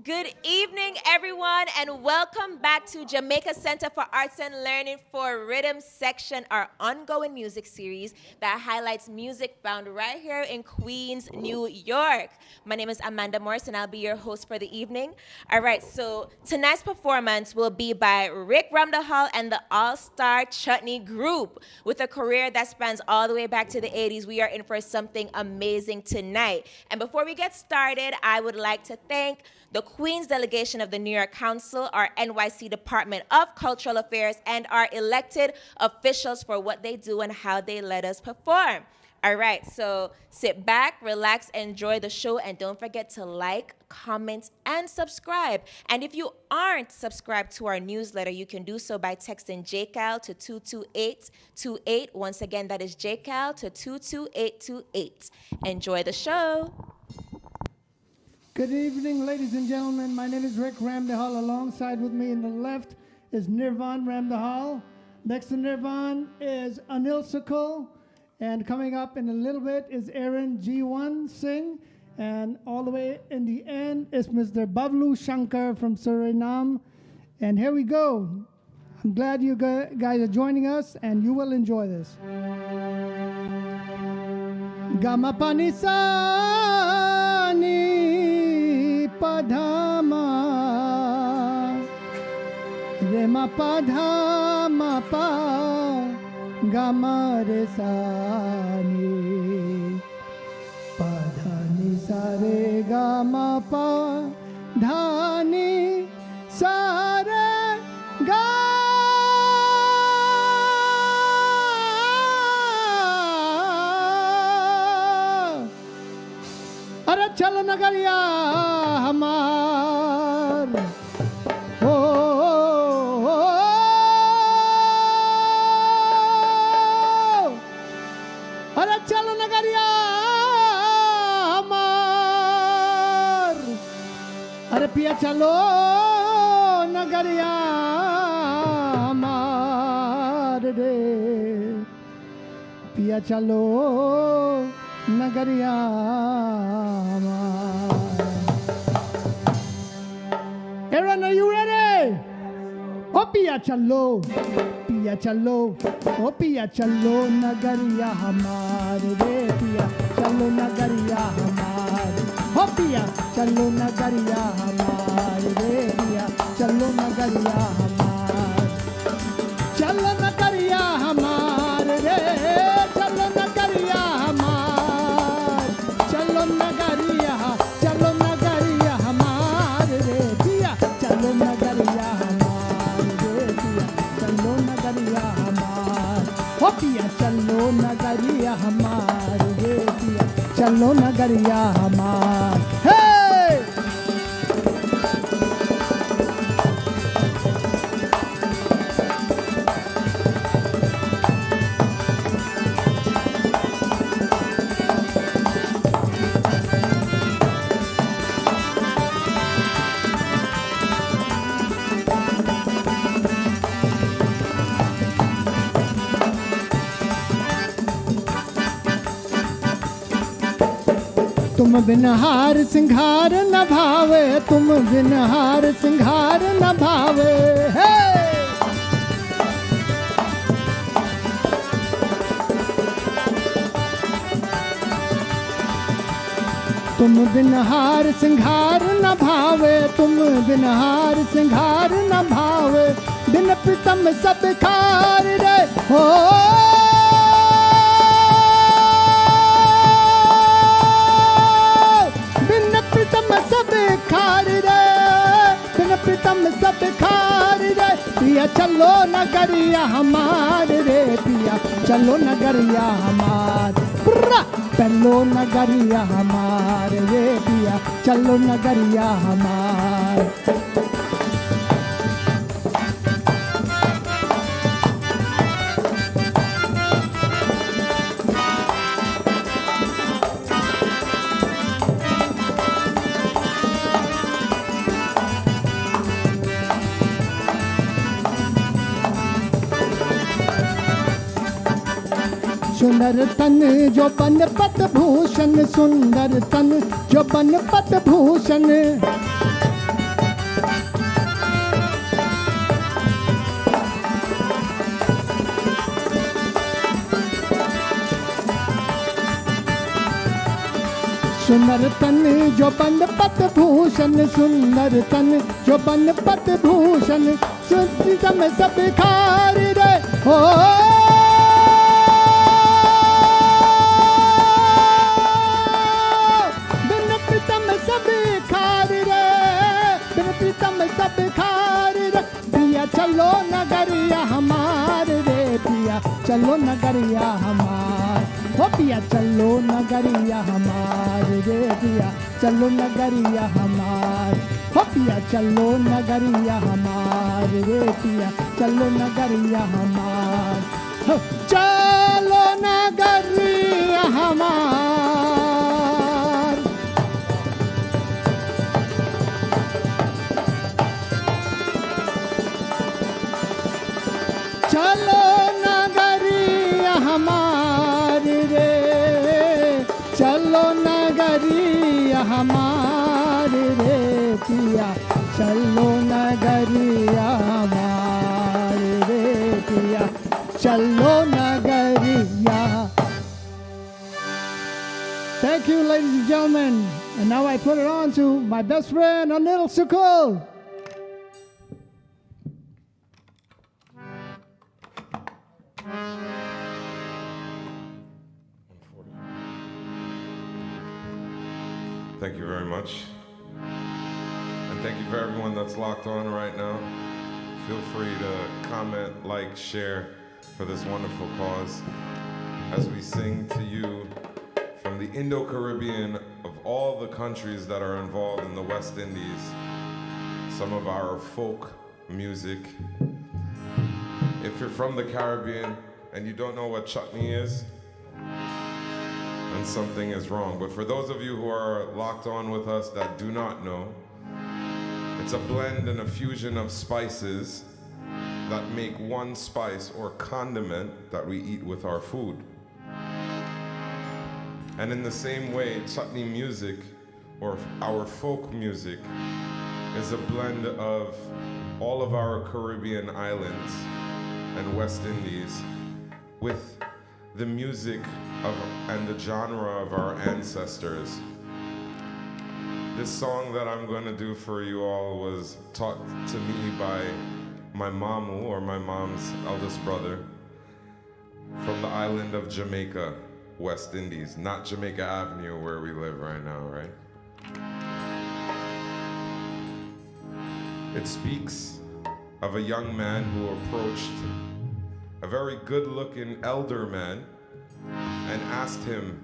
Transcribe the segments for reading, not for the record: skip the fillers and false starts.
Good evening, everyone, and welcome back to Jamaica Center for Arts and Learning for Riddim Section, our ongoing music series that highlights music found right here in Queens, New York. My name is Amanda Morris, and I'll be your host for the evening. All right, so tonight's performance will be by Rick Ramdehal and the All-Star Chutney Group. With a career that spans all the way back to the 80s, we are in for something amazing tonight. And before we get started, I would like to thank the Queens delegation of the New York Council, our NYC Department of Cultural Affairs, and our elected officials for what they do and how they let us perform. All right, so sit back, relax, enjoy the show, and don't forget to like, comment, and subscribe. And if you aren't subscribed to our newsletter, you can do so by texting JCal to 22828. Once again, that is JCal to 22828. Enjoy the show. Good evening, ladies and gentlemen. My name is Rick Ramdehal. Alongside with me in the left is Nirvan Ramdehal. Next to Nirvan is Anil Sukul. And coming up in a little bit is Aaron G1 Singh. And all the way in the end is Mr. Bavlu Shankar from Suriname. And here we go. I'm glad you guys are joining us, and you will enjoy this. Gama Panisani Padhama Rema Padhama Pa Gama Resani Padhani Sare Gama Pa Dhani Sare Gama. अरे चल नगरिया हमार हो अरे चल नगरिया हमार अरे पिया चलो नगरिया हमार रे पिया चलो नगरिया Aaron, are you ready? Oh, piya chalo, oh piya chalo nagariya hamare re piya chalo nagariya hamare. Oh piya chalo nagariya hamare re piya chalo nagariya hamare. Chalo nagariya hamare re chalo nagariya hamare. Chalo nagariya hamare re piya chalo nagariya hamare re piya chalo nagariya hamare. Oh piya chalo nagariya hamare re piya chalo nagariya hamare. Hey! तुम बिन हार सिंगार न भावे तुम बिन हार सिंगार न भावे हे तुम बिन हार सिंगार न भावे तुम बिन हार सिंगार न भावे बिन प्रीतम सब खार रे हो सब खार रे बिन प्रीतम सब खार रे पिया चलो नगरिया हमार रे पिया चलो नगरिया हमार पहलो नगरिया हमार रे पिया चलो नगरिया हमार सुंदर तन जो बन पत भूषण सुंदर तन जो बन पत भूषण सुंदर तन जो बन पत भूषण सुंदर तन जो बन पत भूषण सुंदर में सब खार रे हो बिन प्रीतम सब खार रे बिन प्रीतम सब खार रे पिया चलो नगरिया हमार रे पिया चलो नगरिया हमार हो पिया चलो नगरिया हमार रे पिया चलो नगरिया हमार हो पिया चलो नगरिया हमार रे पिया चलो नगरिया हमार हो चलो नगरिया हमार चलो नगरिया हमार रे चलो नगरिया हमार रे पिया चलो नगरिया हमार रे पिया चलो नगरिया. Thank you, ladies and gentlemen. And now I put it on to my best friend Anil Sukul. Thank you very much. And thank you for everyone that's locked on right now. Feel free to comment, like, share for this wonderful cause as we sing to you from the Indo-Caribbean of all the countries that are involved in the West Indies, some of our folk music. If you're from the Caribbean and you don't know what chutney is, then something is wrong. But for those of you who are locked on with us that do not know, it's a blend and a fusion of spices that make one spice or condiment that we eat with our food. And in the same way, chutney music, or our folk music, is a blend of all of our Caribbean islands and West Indies with the music and the genre of our ancestors. This song that I'm going to do for you all was taught to me by my mamu, or my mom's eldest brother, from the island of Jamaica, West Indies, not Jamaica Avenue where we live right now, right? It speaks of a young man who approached a very good-looking elder man and asked him,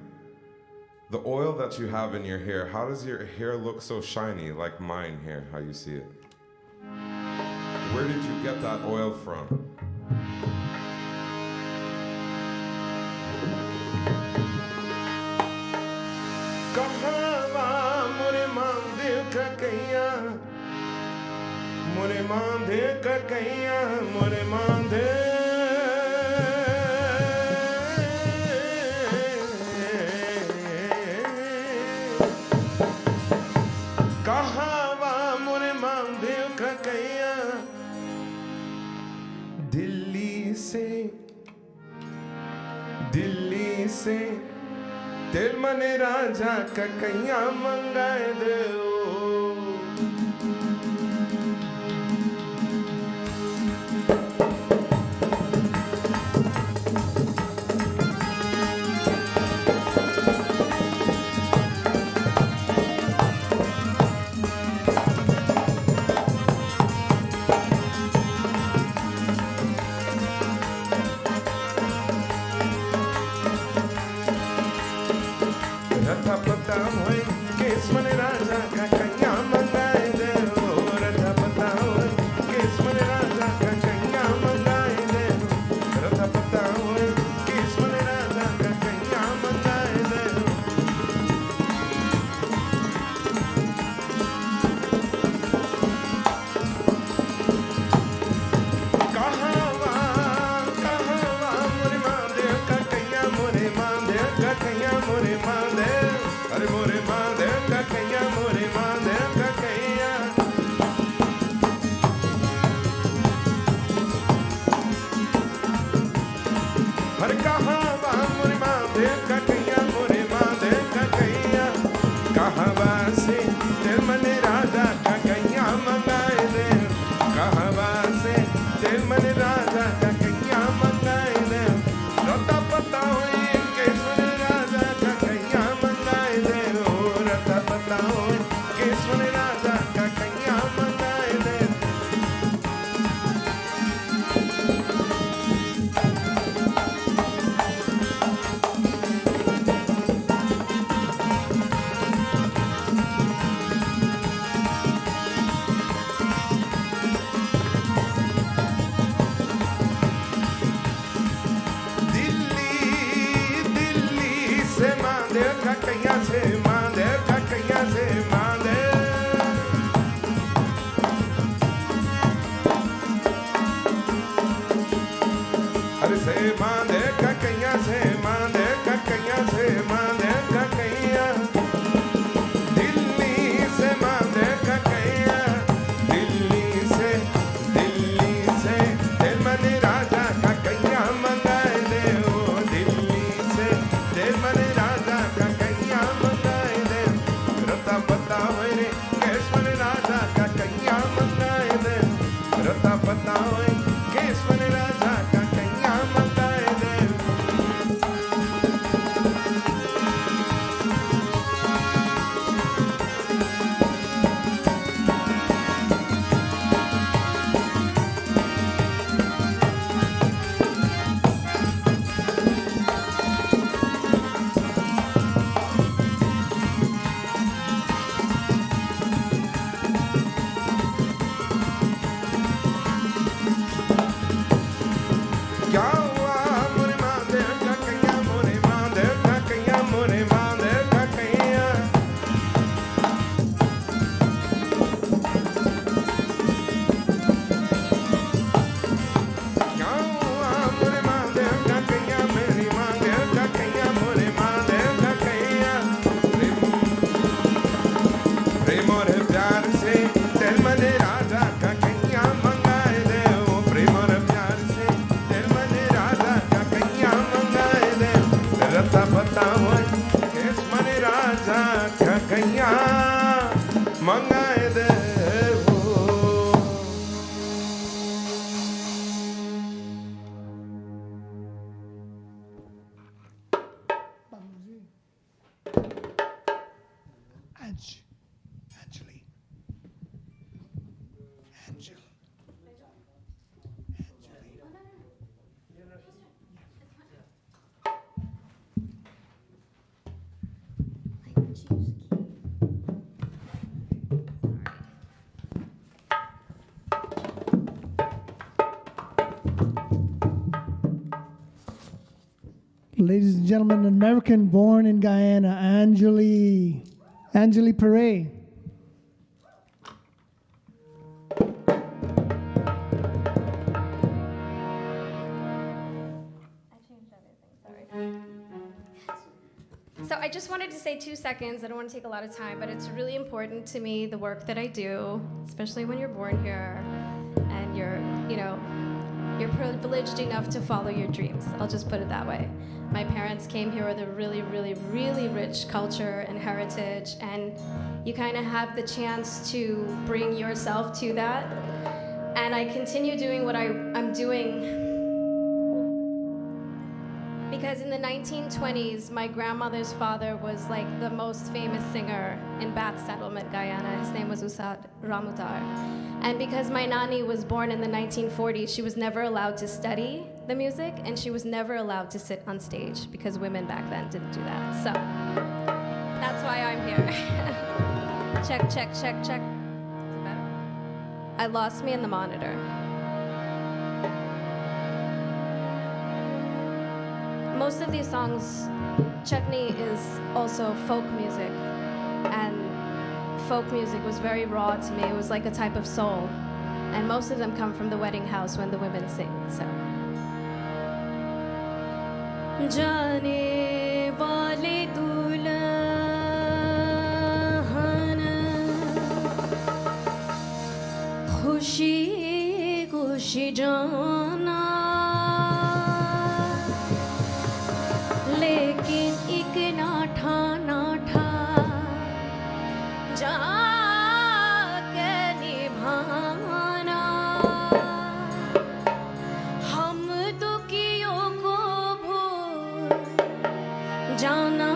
the oil that you have in your hair, how does your hair look so shiny like mine here, how you see it? Where did you get that oil from? Delhi से तेल मने राजा ककैया मंगाए दे बतावई case मने राजा क्या कैया मंगाए दे Ladies and gentlemen, an American born in Guyana, Angeli Perret. So I just wanted to say 2 seconds. I don't want to take a lot of time, but it's really important to me, the work that I do, especially when you're born here and you're privileged enough to follow your dreams. I'll just put it that way. My parents came here with a really, really, really rich culture and heritage, and you kind of have the chance to bring yourself to that. And I continue doing what I'm doing because in the 1920s, my grandmother's father was like the most famous singer in Bath Settlement, Guyana. His name was Usad Ramutar. And because my nani was born in the 1940s, she was never allowed to study the music, and she was never allowed to sit on stage because women back then didn't do that. So that's why I'm here. Check, check, check, check. Is it better? I lost me in the monitor. Most of these songs, chutney is also folk music, and folk music was very raw to me. It was like a type of soul, and most of them come from the wedding house when the women sing. So. जाने वाले दुल्हन खुशी खुशी जाना लेकिन एक नाठा नाठा जाके निभाना हम दुखियों को भूल जाना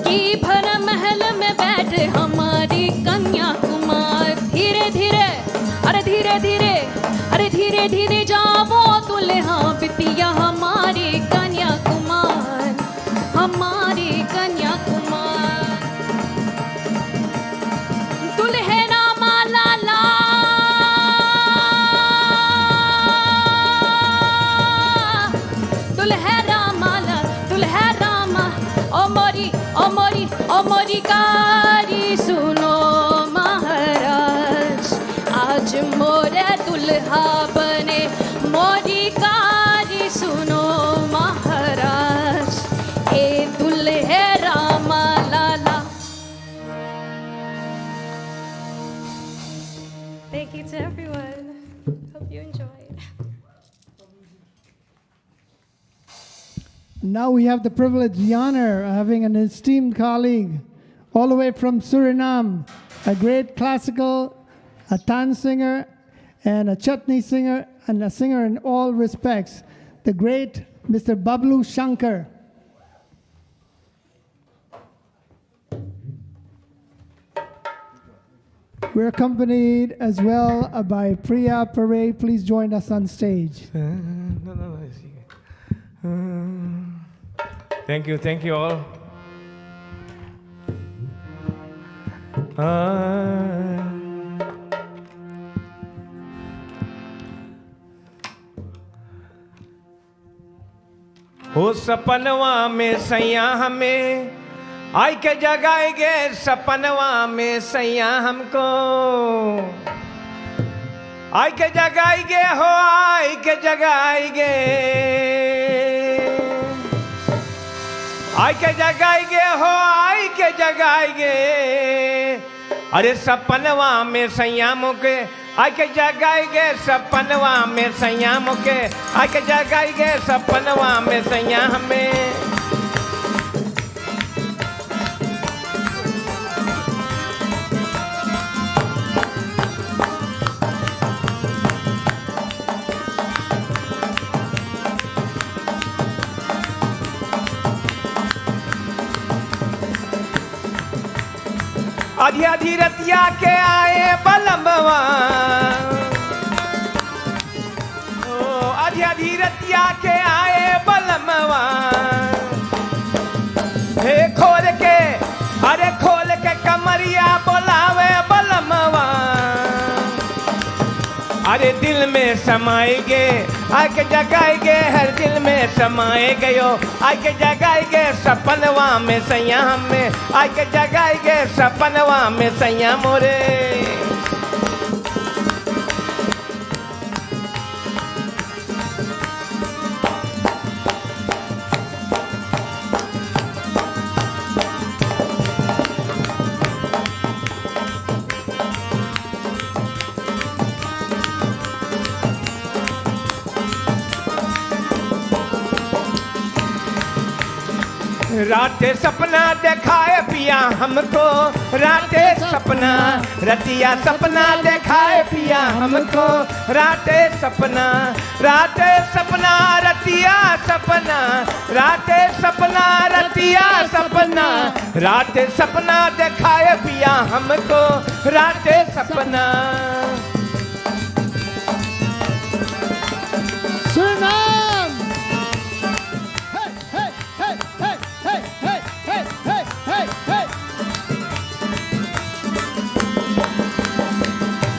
की भर महल में बैठे हमारी कन्या कुमार। धीरे धीरे अरे धीरे धीरे अरे धीरे धीरे जाओ दुल्हा बिटिया हमारी कन्या कुमार, हमारी कन्या कुमार। दुल्हे रामा लाला ओ मोरी कारी सुनो महाराज, आज मोरे दुल्हा बने। मोरी कारी सुनो महाराज, ए दुल्हे रामा लाला। Thank you to everyone. Hope you enjoyed. Now we have the privilege, the honor of having an esteemed colleague all the way from Suriname, a great classical, a Taan singer, and a chutney singer, and a singer in all respects, the great Mr. Bablu Shankar. We're accompanied as well by Priya Paray. Please join us on stage. Thank you all. हो सपनवा में सैया हमें आई के जगाएगे, सपनवा में सैया हमको आई के जगाएगे, हो आई के जगाएगे, आई के जगाएगे, हो आई के जगाएगे। अरे सपनवा में सैया मुके आई के जगाएगे, सपनवा में सैया मुके आई के जगाएगे, सपनवा में सैया हमें। आधी आधी रतिया के आए बलमवा, ओ आधी आधी रतिया के आए बलमवा। हे खोल के अरे खोल के कमरिया बोलावे बलमवा। अरे दिल में समाएगे आके जगाएगे, हर दिल में समाएगे यो आके जगाएगे, सपनवा में सैया हमें आके जगाएगे, सपनवा में सैया मोरे। राते सपना दिखाए पिया हमको, राते सपना रतिया सपना दिखाए पिया हमको, राते सपना रतिया सपना, राते सपना रतिया सपना, राते सपना दिखाए पिया हमको, राते सपना।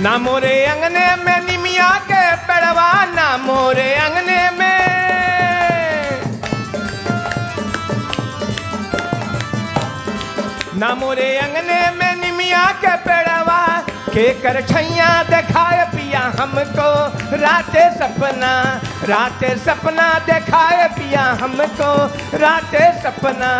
ना मोरे अंगने में निमिया के पेड़वा, ना मोरे अंगने में, ना मोरे अंगने में निमिया के पेड़वा। के कर छैया दिखाए पिया हमको, राते सपना दिखाए पिया हमको, राते सपना।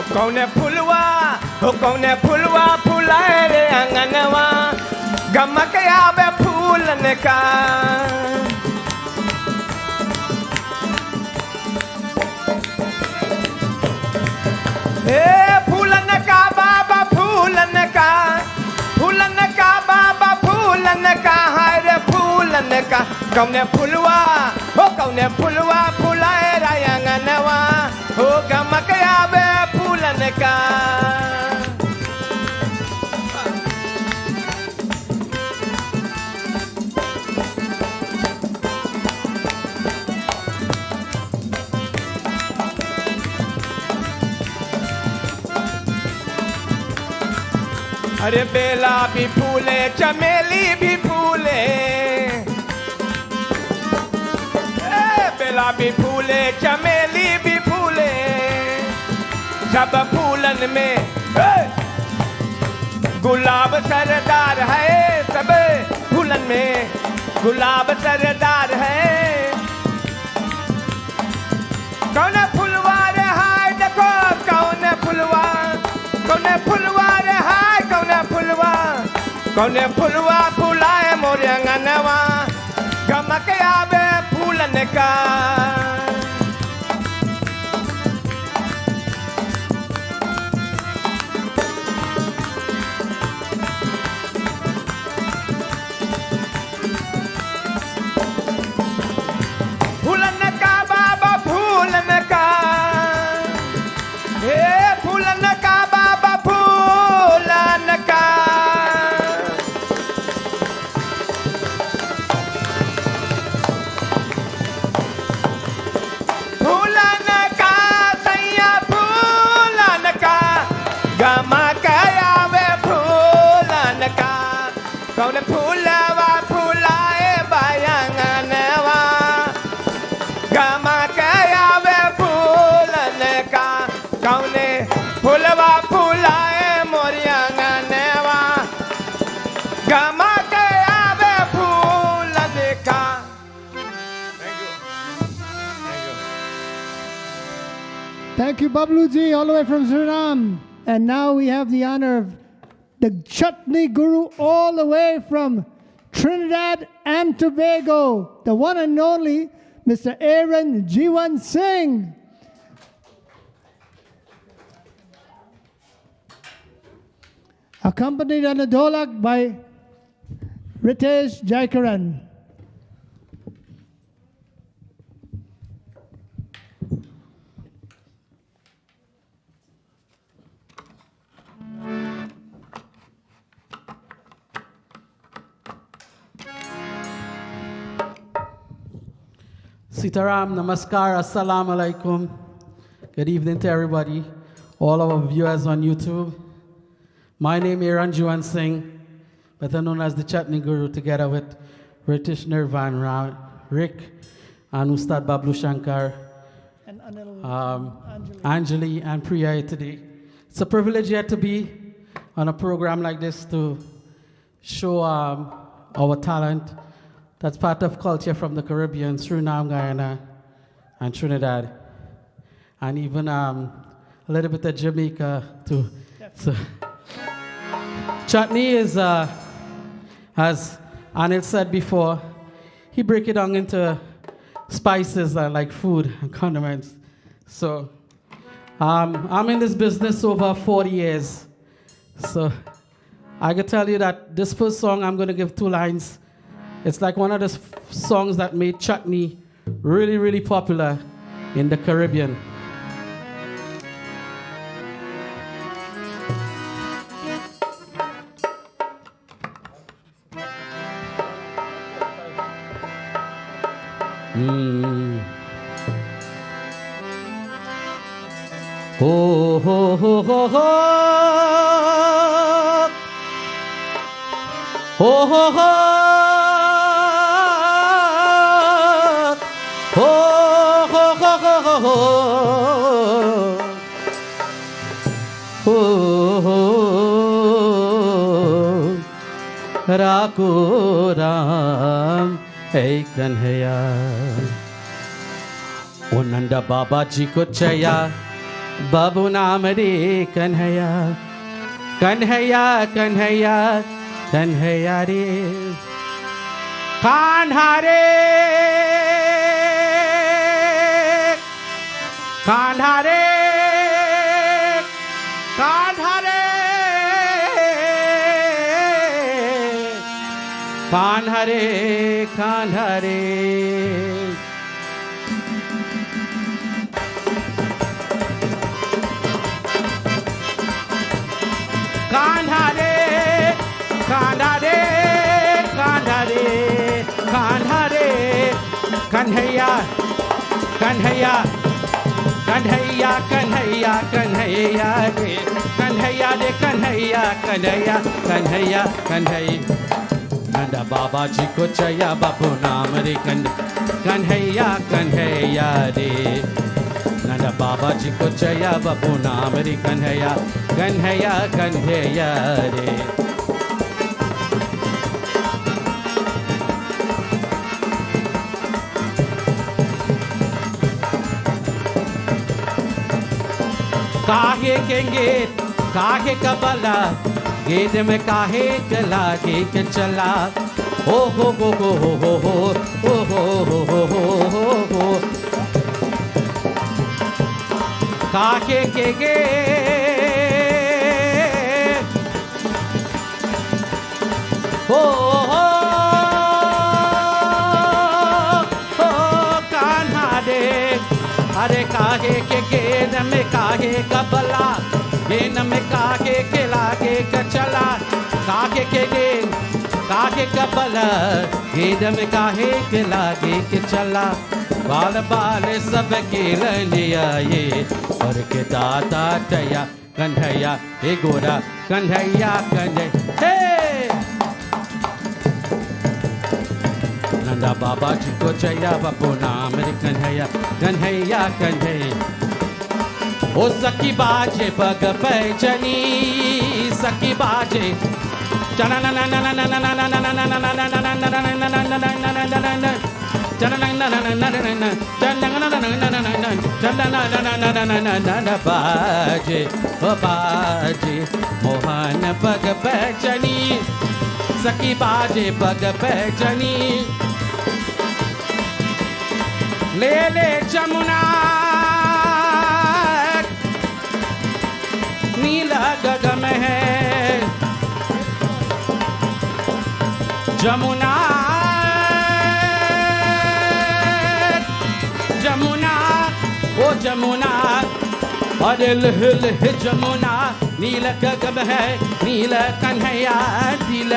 कौने फुलवा हो कौने फुलवा फुलाए रे अंगनवा, गमक आवे फूलन का। हे फूलन का बाबा फूलन का बाबा फूलन का हर फूलन का कौने फुलवा हो कौने फुलवा फुलाए रायंगनवा हो गमक आवे फूलन का अरे बेला भी फूले चमेली भी फूले बेला भी फूले चमेली भी फूले सब फूलन में गुलाब सरदार है सब फूलन में गुलाब सरदार है कौन फुलवा रे हाय देखो कौन फुलवा रे हाय कौने फुलवा फुलाए मोरे अंगनवा गमक आवे फूलन का फूलन का बाबा फूलन का हे फूलन का बाबा फूलन का कौन फूलवा फुलाए बायंगनवा गमा कयावे फूलन का कौने फूलवा फुलाए मोरियंगनवा गमा कयावे फूलन का Thank you, Bablu ji, all the way from Suriname. And now we have the honor of the chutney guru all the way from Trinidad and Tobago, the one and only Mr. Aaron Jiwan Singh. Accompanied on the dholak by Ritesh Jaikaran. Sitaram, Namaskar, Assalamu Alaikum. Good evening to everybody, all our viewers on YouTube. My name is Aaron Jiwan Singh, better known as the Chutney Guru, together with Ritesh Nirvan, Rick, and Ustad Bablu Shankar, And Anil, Anjali, and Priya today. It's a privilege yet to be on a program like this to show our talent. That's part of culture from the Caribbean, Suriname, Guyana, and Trinidad. And even a little bit of Jamaica too. So, chutney is, as Anil said before, he break it down into spices like food and condiments. So I'm in this business over 40 years. So I can tell you that this first song, I'm going to give 2 lines. It's like one of the songs that made chutney really, really popular in the Caribbean. Ho, ho, ho, ho, ho. Ho, ho, ho. Ho, ho, ho, ho, ho, ho. Ho, ho. Rako Ram Hey Kanhaya O Nanda Baba Ji ko chaya Babu naam re Kanhaya Kanhaya Kanhaya Kanhaya re Kanha re Kanha re Kanha रे कान्हा रे कान्हा रे कान्हा रे कान्हा रे कान्हा रे कन्हैया कन्हैया कन्हैया कन्हैया कन्हैया रे कन्हैया रे कन्हैया कन्हैया कन्हैया कन्हैया नंदा बाबा जी को चया बाबू नाम रे कन्हैया कन्हैया रे नंदा बाबा जी को चया बाबू नाम रे कन्हैया कन्हैया कन्हैया रे काहे केंगे काहे कबला गेद में काहे गला के चला हो हो हो हो हो हो हो हो हो हो हो हो काहे केंगे हो हो हो कान्हा रे अरे काहे के गेद में काहे कबला गेन में काहे के लागे का चला काहे के गेन काहे कबला गेद में काहे के लागे के चला बाल बाल सब के लने आए और के दादा टया कन्हैया हे गोरा कन्हैया कन्हैया नंदा बाबा जी को चया बाबू नाम रे कन्हैया कन्हैया कन्हैया ओ सखी बाजे पग पैचनी सखी बाजे बाजे ओ बाजे मोहन पग पैचनी सखी बाजे पग पैचनी ले ले जमुना नीला गगन है जमुना जमुना ओ जमुना अरे लह लह जमुना नील गगन है नील कन्हैया नील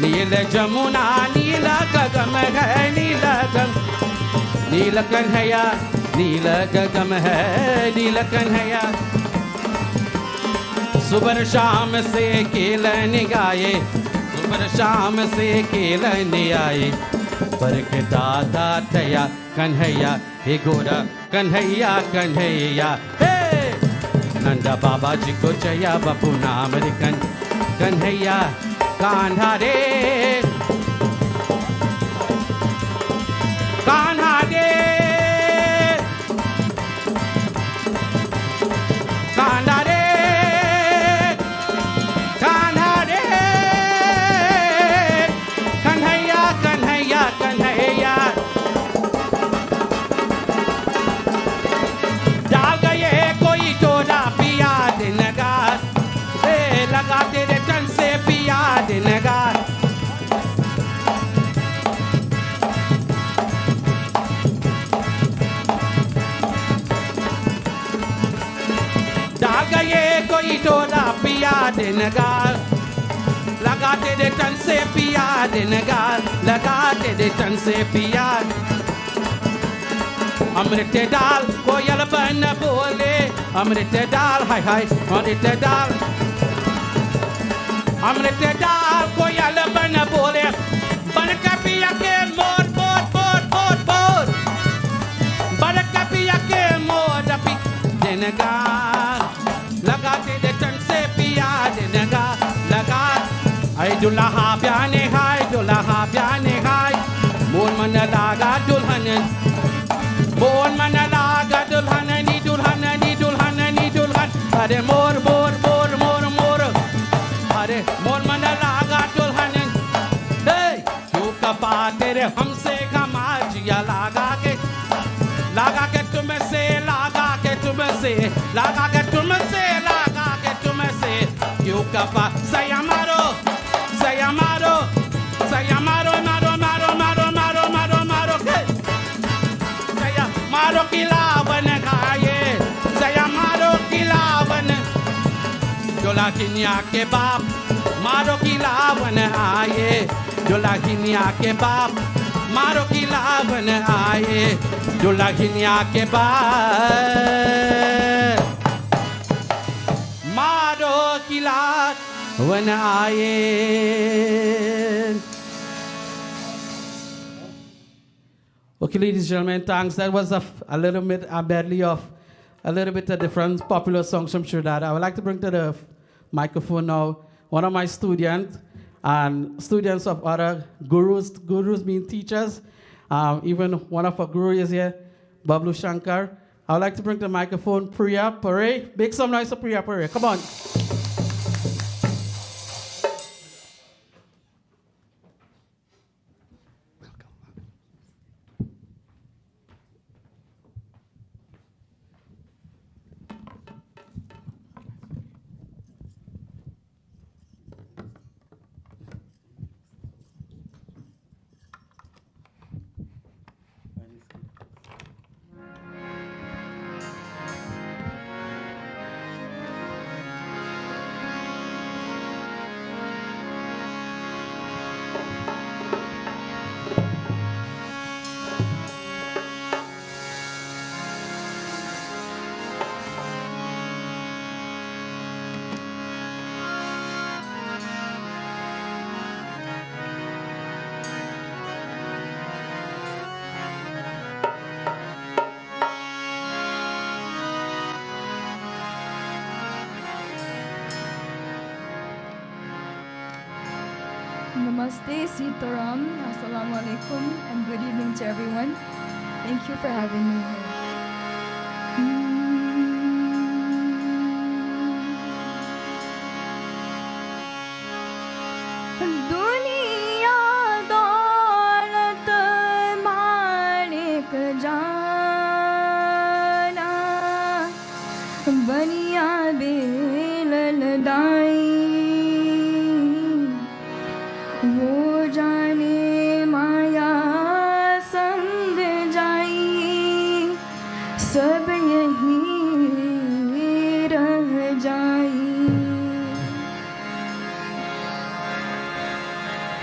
नील जमुना नील गगन है नील नील कन्हैया नील गगन है नील कन्हैया सुबह शाम से केलन गाए सुबह शाम से केलन आए पर के दादा थया कन्हैया हे गोरा कन्हैया कन्हैया हे नंदा बाबा जी को चया बापू नाम रे कन्हैया कान्हा रे कान्हा रे कान्हा रे कान्हा रे कन्हैया कन्हैया कन्हैया डाल गए कोई टोला पिया दिन गार लगा तेरे तन से पिया दिन गार डाल गए कोई टोला पिया दिन गार लगाते दे तन से पिया दिन गार लगाते दे तन से पिया अमृत डाल कोयल बन बोले अमृत डाल हाय हाय अमृत डाल अमृत डाल कोयल बन बोले बन कपिया के मोर मोर मोर मोर मोर बन कपिया के मोर पी दिन गार लगाते दे तन से पिया दिन गार लगा आई दुल्हा प्याने हाय मोर मन लागा दुल्हन मोर मन लागा दुल्हन नी दुल्हन नी दुल्हन नी दुल्हन अरे मोर मोर मोर मोर मोर अरे मोर मन लागा दुल्हन क्यों कपा तेरे हमसे घमाजिया लगा के तुमसे लगा के तुमसे लगा के तुमसे लगा के तुमसे क्यों कपा सया मारो सया मारो दुल्हनिया के बाप मारो किला बन आए दुल्हनिया के बाप मारो किला बन आए दुल्हनिया के बाप मारो किला बन आए. Okay, ladies and gentlemen, thanks. That was a little bit, a medley of a little bit of different popular songs from Trinidad. I would like to bring to the microphone now one of my students and students of other gurus. Gurus mean teachers. Even one of our gurus is here, Bablu Shankar. I would like to bring to the microphone Priya Pare. Make some noise for Priya Pare. Come on. Namaste, Sitaram, Assalamu alaikum, and good evening to everyone. Thank you for having me here. दुनिया दौलत मालिक जाना बनिया bell लदाई वो जाने माया संग जाई सब यहीं रह जाई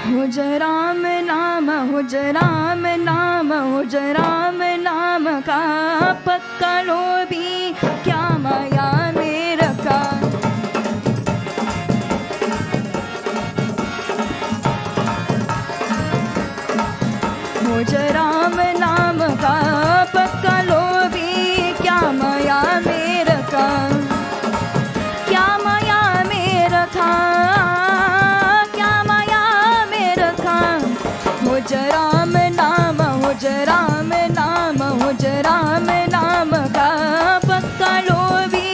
हो जराम नाम हो जराम नाम हो जराम नाम का पक्का लोभी क्या माया में रखा हो जराम नाम का पक्का लोभी क्या माया में रखा क्या माया में रखा क्या माया में रखा हो जराम नाम हो जराम नाम हो जराम नाम का पक्का लोभी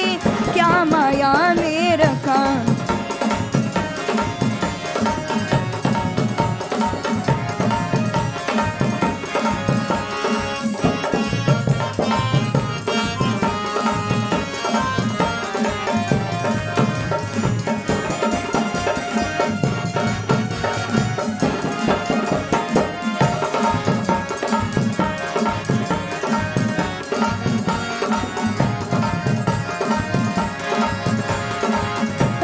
क्या माया में रखा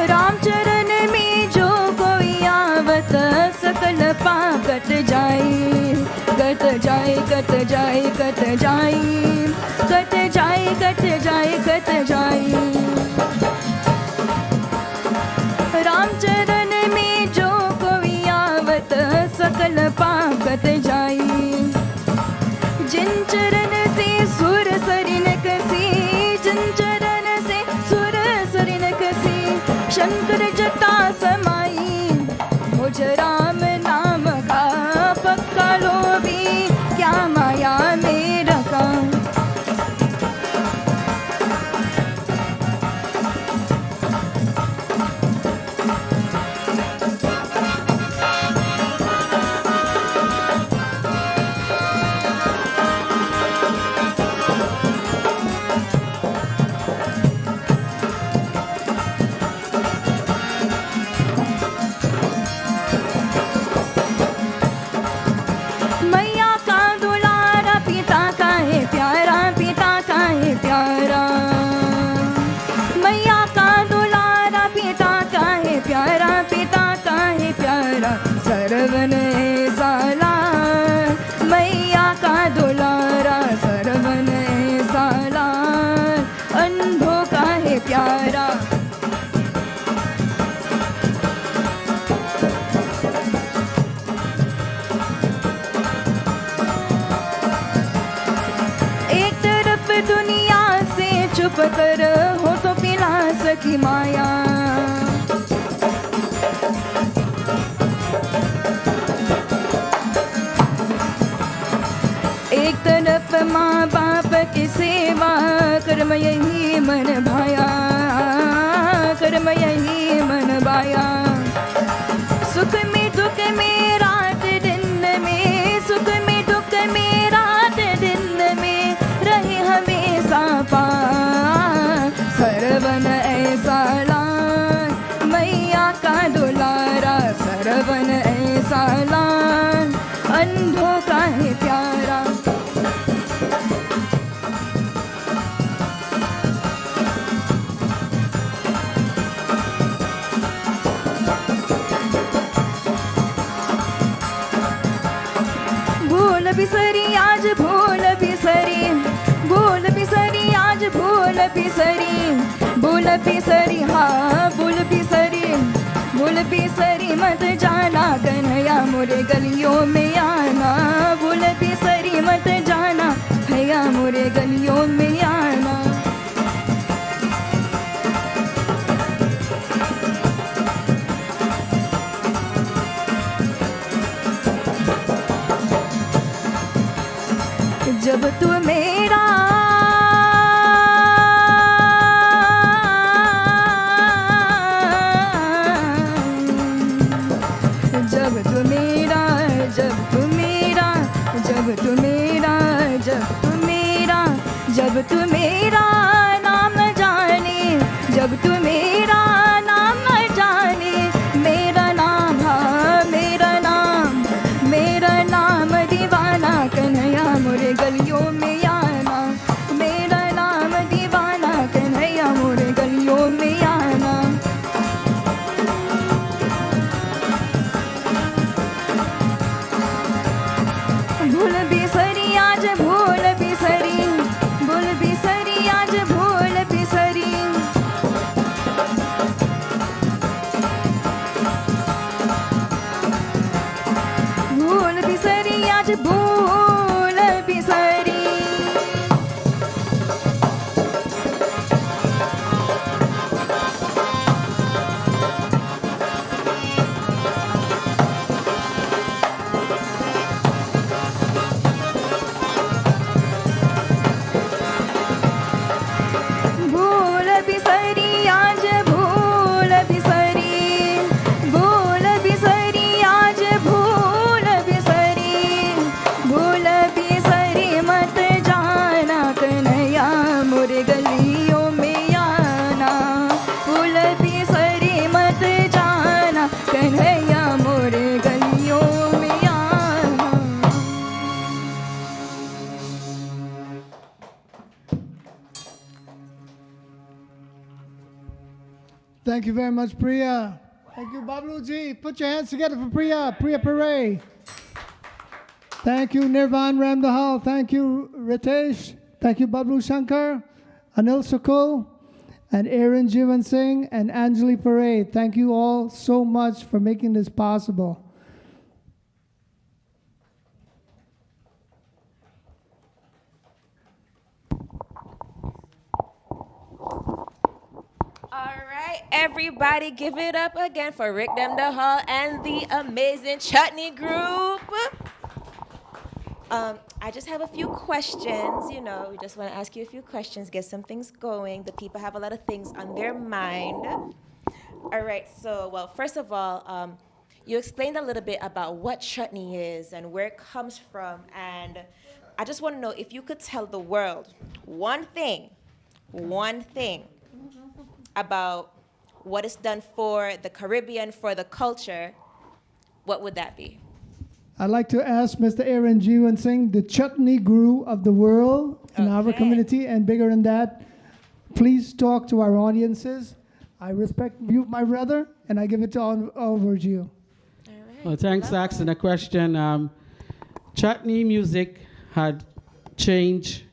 रामचरण में जो कोई आवत सकल पाकत जाए कट जाए कट जाए कट जाए कट जाए कट जाए कट जाए रामचरण में जो कोई आवत सकल पाकत जाए जिन चरण से सुर सरिन कसी जिन चरण से सुर सरिन कसी शंकर जटा समाई मुझ राम नाम का पक्का लोभी क्या माया में रखा चुप कर हो तो पिला सकी माया एक तरफ माँ बाप की सेवा कर्म यही मन भाया कर्म यही मन भाया सुख में दुख में रात दिन में सुख में दुख में रात दिन में रहे हमेशा पार सरवन ऐसा लान मैया का दुलारा सरवन ऐसा लान अंधों का है प्यारा भूल बिसरी आज भूल बिसरी भूल बिसरी आज भूल बिसरी भूल बिसरी हाँ भूल बिसरी मत जाना कन्हैया मोरे गलियों में आना भूल बिसरी मत जाना भैया मोरे गलियों में आना जब तू मेरा जब तू मेरा जब तू मेरा जब तू मेरा जब तू मेरा जब तू मेरा नाम जाने जब तू मेरा नाम जाने मेरा नाम हाँ मेरा नाम दीवाना कन्हैया मोरे गलियों में आना मेरा नाम दीवाना कन्हैया मोरे गलियों में आना भूल बिसरी आज भूल बिसरी भूल बिसरी आज भूल बिसरी भूल बिसरी आज भूल बिसरी भूल बिसरी आज भूल बिसरी भूल बिसरी आज भूल बिसरी भूल बिसरी मत जाना कन्हैया मोरे गलियों में आना भूल बिसरी मत जाना कन्हैया मोरे गलियों में आना Thank you very much, Priya. Thank you, Bablu Ji. Put your hands together for Priya. Priya Pare. Thank you, Nirvan Ramdehal. Thank you, Ritesh. Thank you, Bablu Shankar, Anil Sukul, and Aaron Jivan Singh, and Anjali Pare. Thank you all so much for making this possible. All right, everybody, give it up again for Riddim and the amazing Chutney Group. I just have a few questions. You know, we just want to ask you a few questions, get some things going. The people have a lot of things on their mind. All right, so, well, first of all, you explained a little bit about what chutney is and where it comes from. And I just want to know if you could tell the world one thing about what is done for the Caribbean, for the culture, what would that be? I'd like to ask Mr. Aaron Jiwan Singh, the chutney guru of the world in our Okay. community, and bigger than that, please talk to our audiences. I respect you, my brother, and I give it to all over to you. All right. Well, thanks for asking the question. Chutney music had changed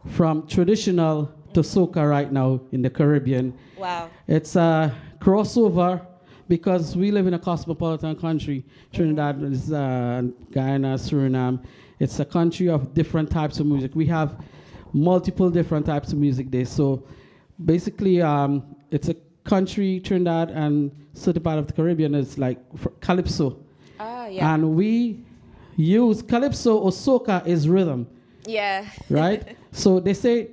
from traditional to soca right now in the Caribbean. Wow. It's a crossover because we live in a cosmopolitan country. Trinidad, is, Guyana, Suriname. It's a country of different types of music. We have multiple different types of music there. So basically, it's a country, Trinidad and certain part of the Caribbean is like calypso. Yeah. And we use calypso or soca is rhythm. Yeah. Right? So they say,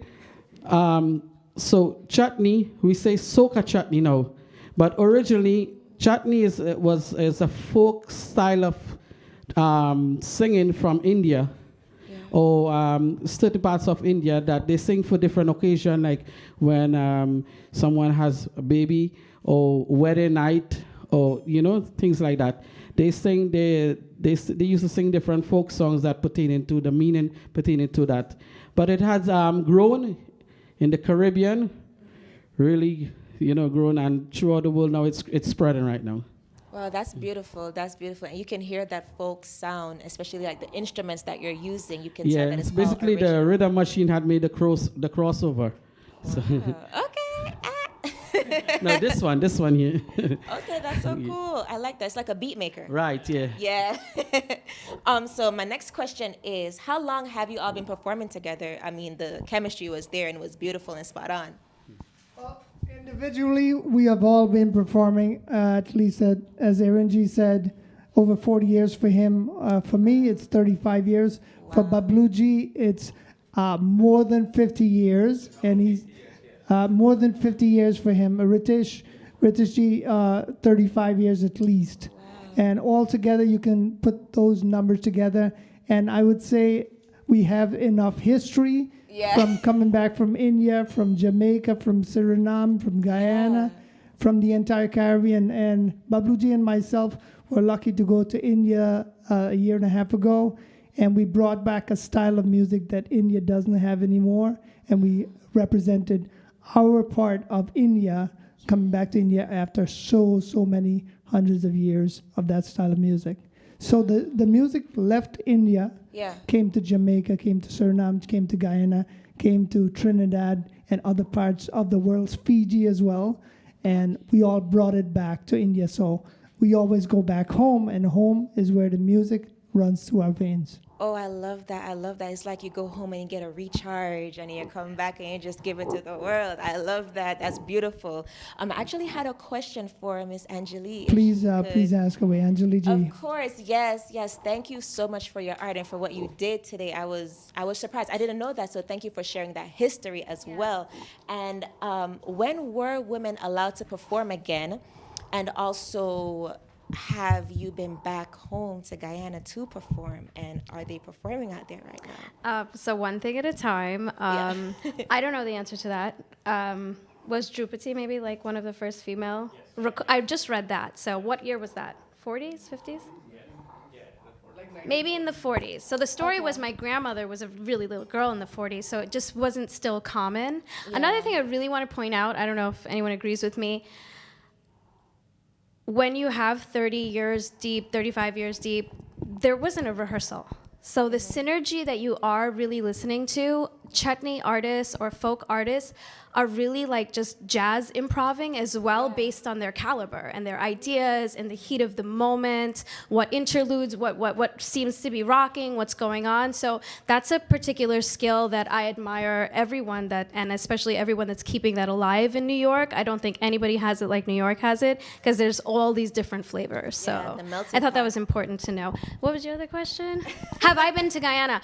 so chutney, we say soca chutney now. But originally, chutney is a folk style of singing from India. Or certain parts of India that they sing for different occasions, like when someone has a baby or wedding night, or things like that. They sing they used to sing different folk songs that pertain into the meaning pertaining to that. But it has grown in the Caribbean, really grown, and throughout the world now it's spreading right now. Wow, that's beautiful. That's beautiful. And you can hear that folk sound, especially like the instruments that you're using. You can tell that it's basically all original. the rhythm machine had made the crossover. Wow. So Okay. no, this one here. Okay, that's so cool. I like that. It's like a beat maker. Right, yeah. Yeah. So my next question is, how long have you all been performing together? I mean, the chemistry was there and it was beautiful and spot on. Well, individually, we have all been performing, at least as Aaron G said, over 40 years for him. For me, it's 35 years. Wow. For Bablu G, it's more than 50 years, and he's more than 50 years for him. Ritesh G, 35 years at least. Wow. And all together, you can put those numbers together, and I would say we have enough history. Yeah. From coming back from India, from Jamaica, from Suriname, from Guyana, from the entire Caribbean. And Babluji and myself were lucky to go to India a year and a half ago, and we brought back a style of music that India doesn't have anymore, and we represented our part of India, coming back to India after so many hundreds of years of that style of music. So the music left India, came to Jamaica, came to Suriname, came to Guyana, came to Trinidad and other parts of the world, Fiji as well, and we all brought it back to India. So we always go back home, and home is where the music runs through our veins. Oh, I love that. I love that. It's like you go home and you get a recharge and you come back and you just give it to the world. I love that. That's beautiful. I actually had a question for Miss Angelique. Please ask away, Angelique G. Of course, yes. Thank you so much for your art and for what you did today. I was surprised. I didn't know that, so thank you for sharing that history as well. And when were women allowed to perform again? And also, have you been back home to Guyana to perform, and are they performing out there right now? So one thing at a time. I don't know the answer to that. Was Drupati maybe like one of the first female? Yes. I just read that. So what year was that? 40s, 50s? Maybe in the 40s. So the story was my grandmother was a really little girl in the 40s, so it just wasn't still common. Yeah. Another thing I really want to point out, I don't know if anyone agrees with me, when you have 30 years deep, 35 years deep, there wasn't a rehearsal. So the synergy that you are really listening to, chutney artists or folk artists are really like just jazz improving as well, based on their caliber and their ideas and the heat of the moment, what interludes, what seems to be rocking, what's going on. So that's a particular skill that I admire everyone and especially everyone that's keeping that alive in New York. I don't think anybody has it like New York has it, because there's all these different flavors. So I thought that was important to know. What was your other question? Have I been to Guyana?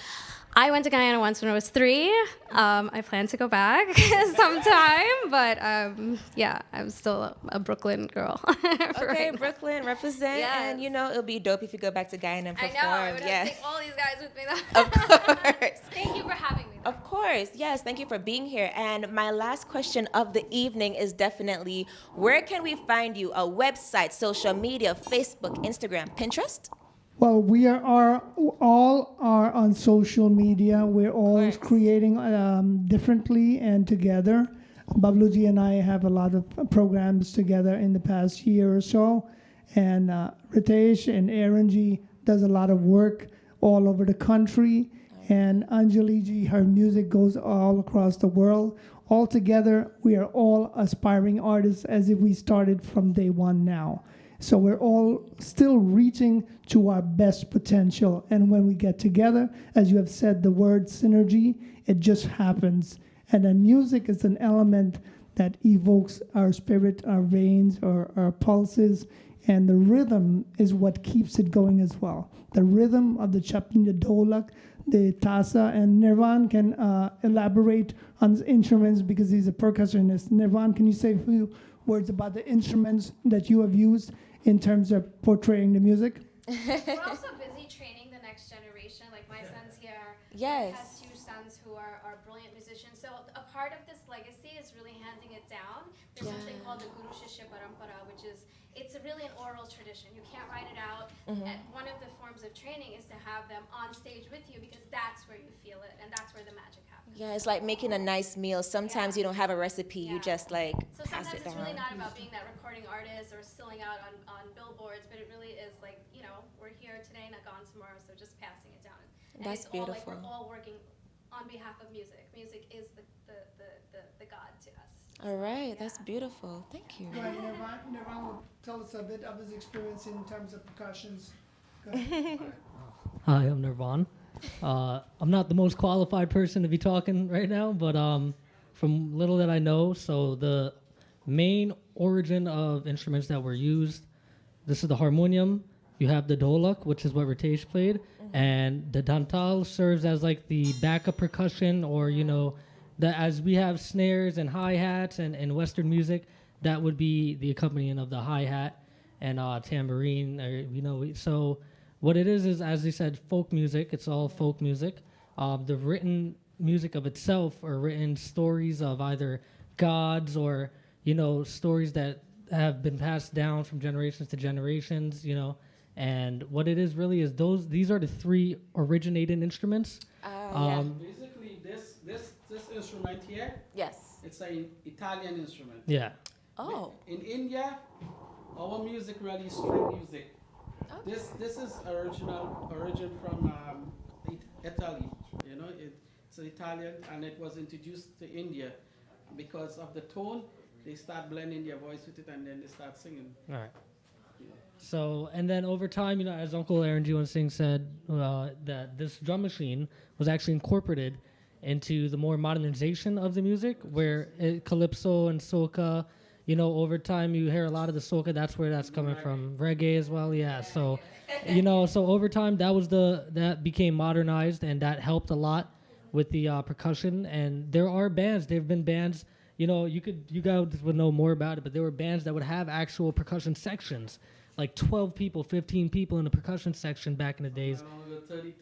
I went to Guyana once when I was 3. I plan to go back sometime, but I'm still a Brooklyn girl. Okay, Brooklyn, represent, and it'll be dope if you go back to Guyana and perform. I know, I would have to take all these guys with me though. Of course. Thank you for having me. Of course, yes, thank you for being here. And my last question of the evening is definitely, where can we find you? A website, social media, Facebook, Instagram, Pinterest? Well, we all are on social media. We're all creating differently and together. Babluji and I have a lot of programs together in the past year or so. And Ritesh and Aaron G does a lot of work all over the country. And Anjali Ji, her music goes all across the world. All together, we are all aspiring artists as if we started from day one now. So we're all still reaching to our best potential. And when we get together, as you have said, the word synergy, it just happens. And then music is an element that evokes our spirit, our veins, our pulses, and the rhythm is what keeps it going as well. The rhythm of the chapni, the dholak, the tasa, and Nirvan can elaborate on his instruments because he's a percussionist. Nirvan, can you say a few words about the instruments that you have used in terms of portraying the music? We're also busy training the next generation. Like my son's here. Yes. He has two sons who are brilliant musicians. So a part of this legacy is really handing it down. There's something called the Guru Shishya Parampara, which is, it's really an oral tradition. You can't write it out. And one of the forms of training is to have them on stage with you because that's where you feel it and that's where the magic happens. Yeah, it's like making a nice meal. Sometimes you don't have a recipe, you just like So pass sometimes it it's down. really not about being that recording artist or selling out on billboards, but it really is like, you know, we're here today, not gone tomorrow, so just passing it down. And That's it's all like beautiful. we're all working on behalf of music. Music is the God to us. All right, that's beautiful. Thank you. Go ahead, Nirvan will tell us a bit of his experience in terms of percussions. Go ahead. Hi, I'm Nirvan. I'm not the most qualified person to be talking right now, but from little that I know, so the main origin of instruments that were used, this is the harmonium. You have the dholak, which is what Ritesh played, and the dantal serves as like the backup percussion, or you know, as we have snares and hi-hats and in Western music, that would be the accompaniment of the hi-hat and tambourine, or, you know, so what it is as they said, folk music. It's all folk music. The written music of itself are written stories of either gods or, you know, stories that have been passed down from generations to generations, you know, and what it is really is these are the three originated instruments. Basically, this instrument here, Yes. it's an Italian instrument. Yeah. Oh. In India, our music really is string music. Okay. This is origin from Italy. You know, it's Italian, and it was introduced to India because of the tone. They start blending their voice with it, and then they start singing. All right. So, and then over time, you know, as Uncle Aaron G1 Singh said, that this drum machine was actually incorporated into the more modernization of the music, where calypso and soca, you know, over time you hear a lot of the soca, that's where that's coming from. Reggae as well, yeah. So, you know, so over time that became modernized, and that helped a lot with the percussion. And there are bands, there have been bands, you know, you guys would know more about it, but there were bands that would have actual percussion sections, like 12 people, 15 people in the percussion section back in the days. 30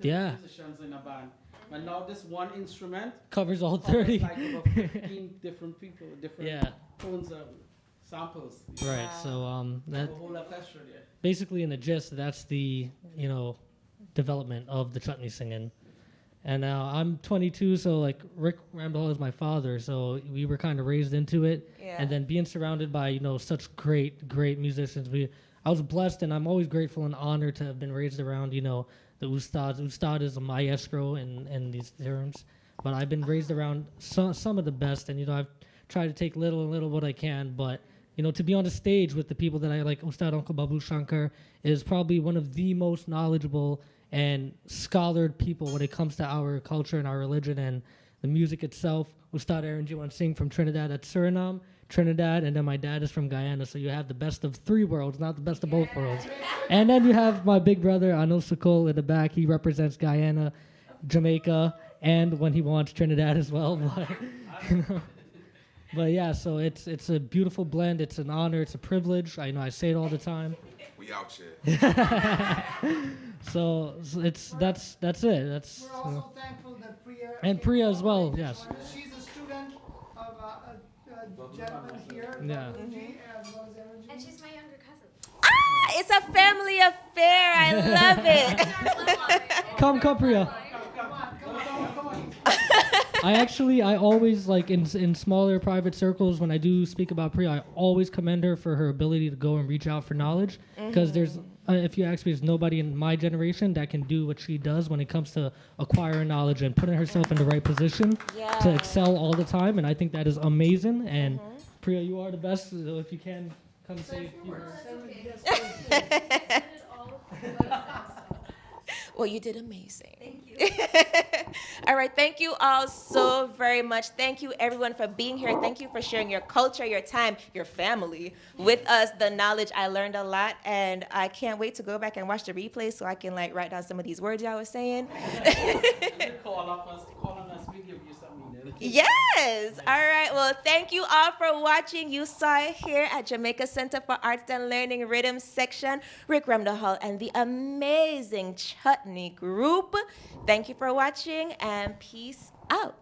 Yeah. musicians in a band. But now this one instrument Covers all 30. like about 15 different people, different tones of samples. Right, so that A whole orchestra there. basically in the gist, that's the, you know, development of the chutney singing. And now I'm 22, so like Rick Ramdehal is my father, so we were kind of raised into it. Yeah. And then being surrounded by, you know, such great musicians, I was blessed, and I'm always grateful and honored to have been raised around, you know, the ustads. Ustad is a maestro in these terms, but I've been raised around some of the best, and you know, I've tried to take little what I can, but you know, to be on the stage with the people that I like, Ustad Uncle Babu Shankar is probably one of the most knowledgeable and scholared people when it comes to our culture and our religion and the music itself. Ustad Aaron G1 Singh from Trinidad at Suriname, Trinidad, and then my dad is from Guyana, so you have the best of three worlds, not the best of both worlds. And then you have my big brother, Anil Sukul, in the back. He represents Guyana, Jamaica, and when he wants, Trinidad as well. But, you know, but yeah, so it's a beautiful blend. It's an honor. It's a privilege. I know I say it all the time. We out here. So that's it. That's We're also thankful that Priya and Priya as well. Yes. She's a student of a gentleman here, Yeah. Babuji, as well as Energy. And she's my younger cousin. It's a family affair. I love it. Come, Priya. Come on. I always, like, in smaller private circles, when I do speak about Priya, I always commend her for her ability to go and reach out for knowledge. Because there's, if you ask me, there's nobody in my generation that can do what she does when it comes to acquiring knowledge and putting herself in the right position to excel all the time. And I think that is amazing. And Priya, you are the best. So if you can Couldn't say you were. Well, you did amazing. Thank you. All right, thank you all so very much. Thank you, everyone, for being here. Thank you for sharing your culture, your time, your family with us, the knowledge. I learned a lot, and I can't wait to go back and watch the replay so I can write down some of these words y'all was saying. Call on us, we give you something. Yes. All right. Well, thank you all for watching. You saw it here at Jamaica Center for Arts and Learning Rhythm section. Rick Ramdehal and the amazing Chutney group. Thank you for watching, and peace out.